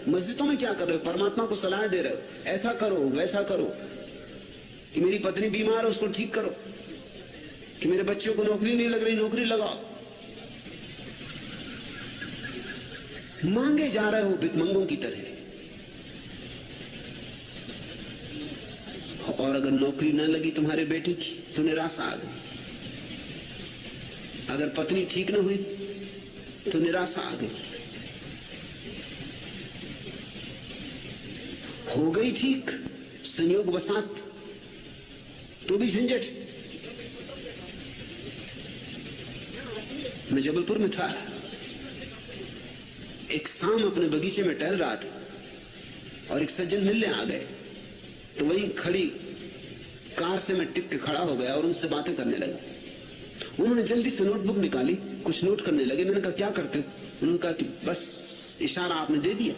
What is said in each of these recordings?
मस्जिदों में क्या कर रहे हो? परमात्मा को सलाह दे रहे हो, ऐसा करो वैसा करो, कि मेरी पत्नी बीमार है उसको ठीक करो, कि मेरे बच्चों को नौकरी नहीं लग रही नौकरी लगाओ। मांगे जा रहे हो भिखमंगों की तरह। और अगर नौकरी न लगी तुम्हारे बेटे की तो निराशा आ गई, अगर पत्नी ठीक न हुई तो निराशा आ गई, हो गई ठीक संयोग वसात तो भी झंझट। मैं जबलपुर में था, एक शाम अपने बगीचे में टहल रहा था और एक सज्जन मिलने आ गए, तो वहीं खड़ी कार से मैं टिक के खड़ा हो गया और उनसे बातें करने लगा। उन्होंने जल्दी से नोटबुक निकाली, कुछ नोट करने लगे। मैंने कहा क्या करते हो? उन्होंने कहा कि बस इशारा आपने दे दिया।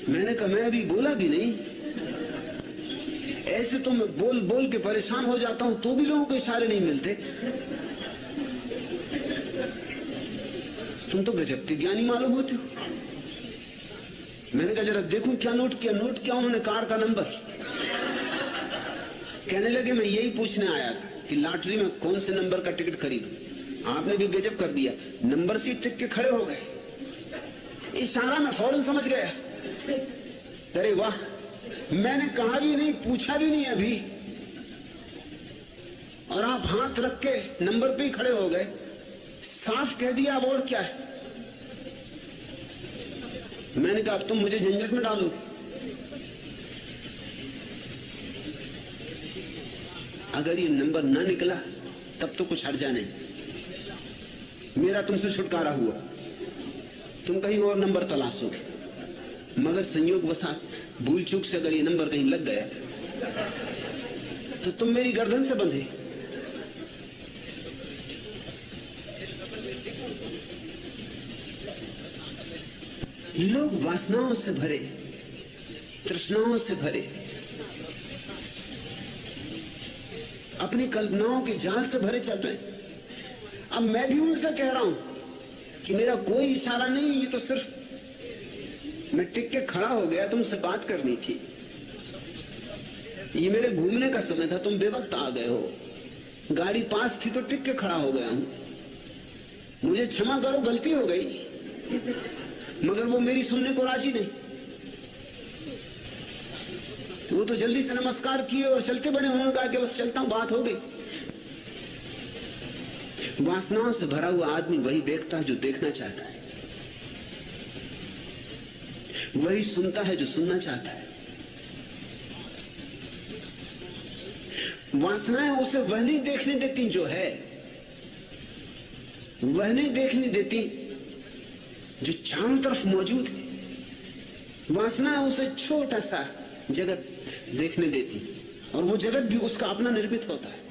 मैंने कहा मैं अभी बोला भी नहीं, ऐसे तो मैं बोल बोल के परेशान हो जाता हूं, तो भी लोगों को इशारे नहीं मिलते। तुम तो गजब के ज्ञानी मालूम होते हो। मैंने कहा जरा देखूं क्या नोट किया। नोट किया उन्होंने कार का नंबर। कहने लगे मैं यही पूछने आया था कि लॉटरी में कौन से नंबर का टिकट खरीदूं। आपने भी गजब कर दिया, नंबर सीट टिक के खड़े हो गए। इशारा मैं फौरन समझ गया। अरे वाह, मैंने कहा भी नहीं, पूछा भी नहीं अभी, और आप हाथ रख के नंबर पे ही खड़े हो गए। साफ कह दिया, अब और क्या है। मैंने कहा अब तुम मुझे झंझट में डालोगे। अगर ये नंबर ना निकला तब तो कुछ हर्जा नहीं, मेरा तुमसे छुटकारा हुआ, तुम कहीं और नंबर तलाशोगे। मगर संयोग वसात भूल चूक से अगर ये नंबर कहीं लग गया तो तुम मेरी गर्दन से बंधे। लोग वासनाओं से भरे, तृष्णाओं से भरे, अपनी कल्पनाओं के जाल से भरे चल रहे। अब मैं भी उनसे कह रहा हूं कि मेरा कोई इशारा नहीं, ये तो सिर्फ मैं टिक के खड़ा हो गया, तुमसे बात करनी थी, ये मेरे घूमने का समय था, तुम बेवक्त आ गए हो। गाड़ी पास थी तो टिक के खड़ा हो गया हूं, मुझे क्षमा करो, गलती हो गई। मगर वो मेरी सुनने को राजी नहीं। वो तो जल्दी से नमस्कार किए और चलते बने। उन्होंने कहा कि बस चलता हूं, बात हो गई। वासनाओं से भरा हुआ आदमी वही देखता है जो देखना चाहता है, वही सुनता है जो सुनना चाहता है। वासनाएं उसे वह नहीं देखने देती जो है, वह नहीं देखने देती जो चारों तरफ मौजूद है। वासनाएं उसे छोटा सा जगत देखने देती, और वो जगत भी उसका अपना निर्मित होता है।